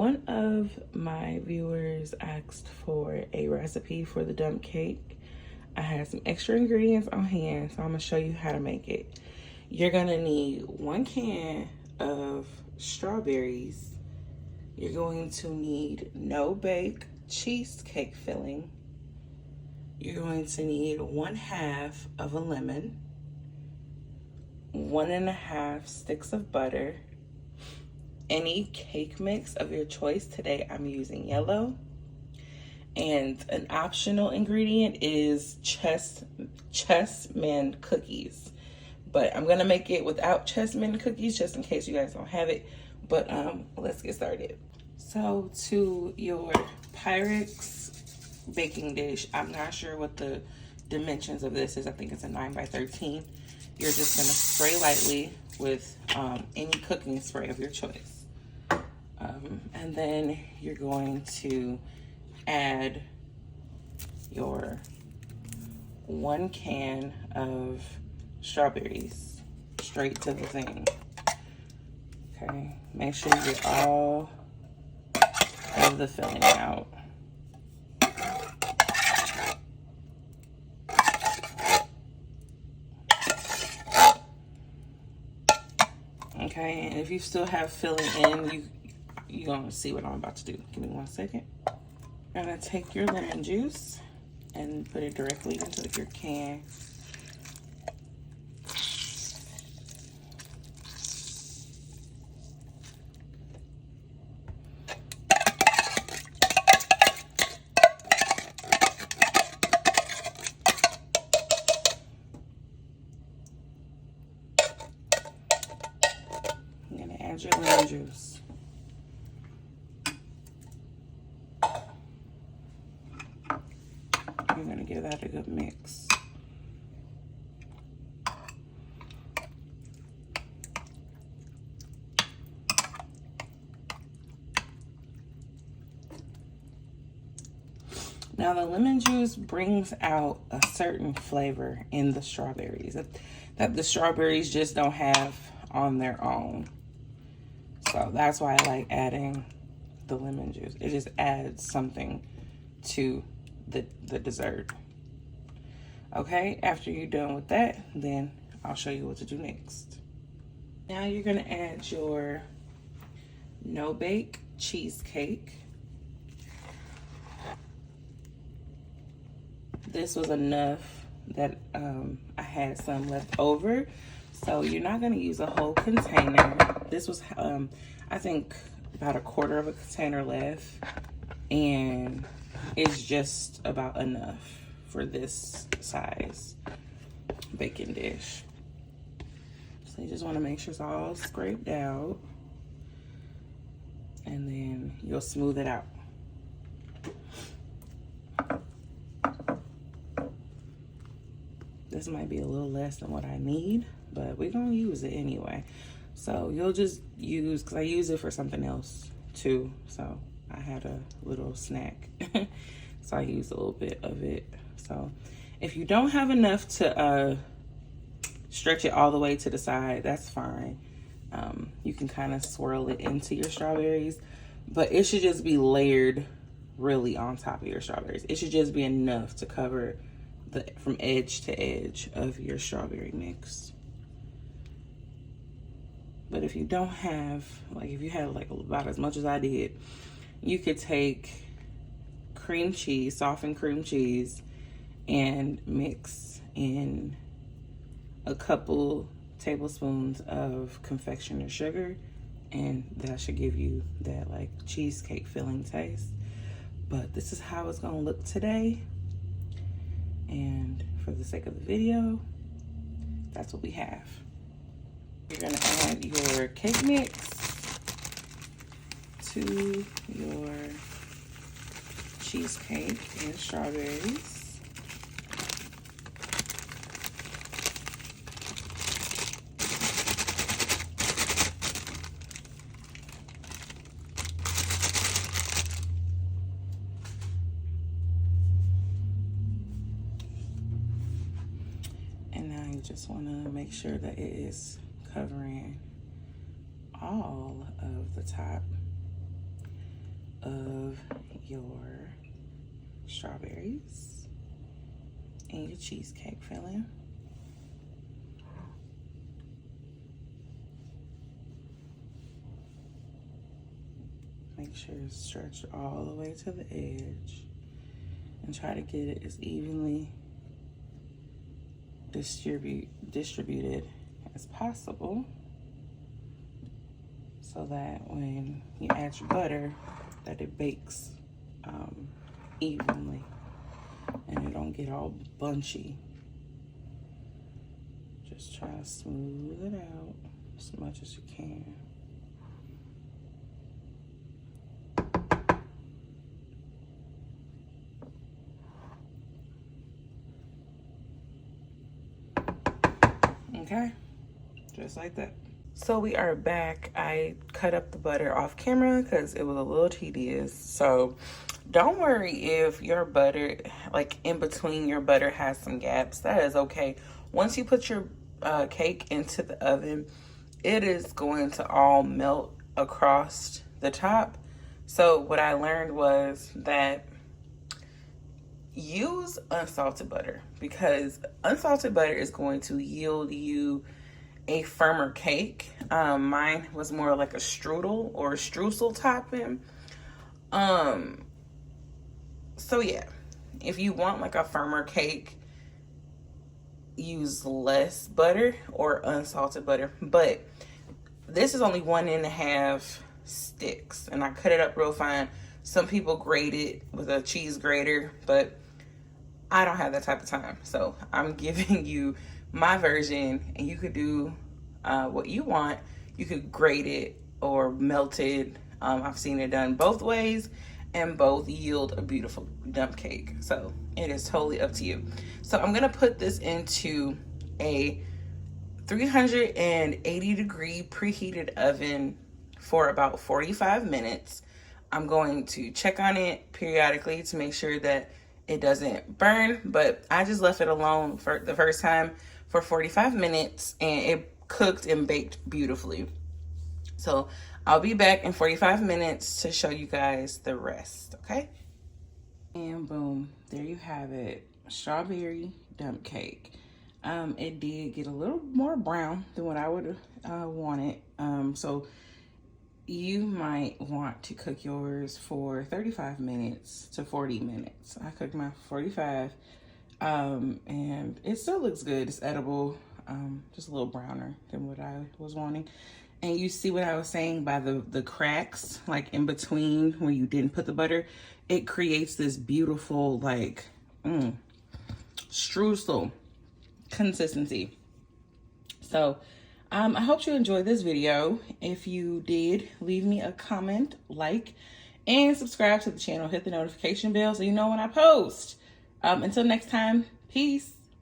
One of my viewers asked for a recipe for the dump cake. I had some extra ingredients on hand, so I'm gonna show you how to make it. You're gonna need 1 can of strawberries. You're going to need no-bake cheesecake filling. You're going to need 1/2 of a lemon, 1.5 sticks of butter, any cake mix of your choice. Today I'm using yellow. And an optional ingredient is chessmen cookies. But I'm gonna make it without chessmen cookies just in case you guys don't have it. But let's get started. So to your Pyrex baking dish, I'm not sure what the dimensions of this is. I think it's a 9x13. You're just gonna spray lightly with any cooking spray of your choice. And then you're going to add your 1 can of strawberries straight to the thing. Okay, make sure you get all of the filling out. Okay, and if you still have filling in, you're gonna see what I'm about to do. Give me 1 second. You're gonna take your lemon juice and put it directly into your can. I'm gonna add your lemon juice. You're gonna give that a good mix. Now the lemon juice brings out a certain flavor in the strawberries that the strawberries just don't have on their own. So that's why I like adding the lemon juice. It just adds something to the dessert. Okay, after you're done with that, then I'll show you what to do next. Now you're gonna add your no-bake cheesecake. This was enough that I had some left over, so you're not gonna use a whole container. This was I think about 1/4 of a container left, and it's just about enough for this size baking dish. So you just want to make sure it's all scraped out, and then you'll smooth it out. This might be a little less than what I need, but we're gonna use it anyway. So you'll just use, because I use it for something else too, so I had a little snack. So I used a little bit of it. So if you don't have enough to stretch it all the way to the side, that's fine. You can kind of swirl it into your strawberries, but it should just be layered really on top of your strawberries. It should just be enough to cover from edge to edge of your strawberry mix. But if you don't have, like if you had like about as much as I did, you could take cream cheese, softened cream cheese, and mix in a couple tablespoons of confectioner sugar, and that should give you that like cheesecake filling taste. But this is how it's gonna look today, and for the sake of the video, that's what we have. You're gonna add your cake mix to your cheesecake and strawberries. And now you just want to make sure that it is covering all of the top. of your strawberries and your cheesecake filling. Make sure it's stretched all the way to the edge and try to get it as evenly distributed as possible, so that when you add your butter, that it bakes evenly and it don't get all bunchy. Just try to smooth it out as much as you can. Okay, just like that. So we are back. I cut up the butter off camera because it was a little tedious. So don't worry if your butter, like in between your butter, has some gaps. That is okay. Once you put your cake into the oven, it is going to all melt across the top. So what I learned was that use unsalted butter, because unsalted butter is going to yield you a firmer cake. Mine was more like a strudel or a streusel topping. So yeah, if you want like a firmer cake, use less butter or unsalted butter. But this is only 1.5 sticks, and I cut it up real fine. Some people grate it with a cheese grater, but I don't have that type of time. So I'm giving you my version, and you could do what you want. You could grate it or melt it. I've seen it done both ways, and both yield a beautiful dump cake. So it is totally up to you. So I'm gonna put this into a 380-degree preheated oven for about 45 minutes. I'm going to check on it periodically to make sure that it doesn't burn, but I just left it alone for the first time for 45 minutes and it cooked and baked beautifully. So I'll be back in 45 minutes to show you guys the rest, okay? And boom, there you have it, strawberry dump cake. It did get a little more brown than what I would wanted. So you might want to cook yours for 35 minutes to 40 minutes. I cooked mine for 45, and it still looks good. It's edible, just a little browner than what I was wanting. And you see what I was saying by the cracks, like in between where you didn't put the butter, it creates this beautiful like streusel consistency. So I hope you enjoyed this video. If you did, leave me a comment, like, and subscribe to the channel. Hit the notification bell so you know when I post. Until next time, peace.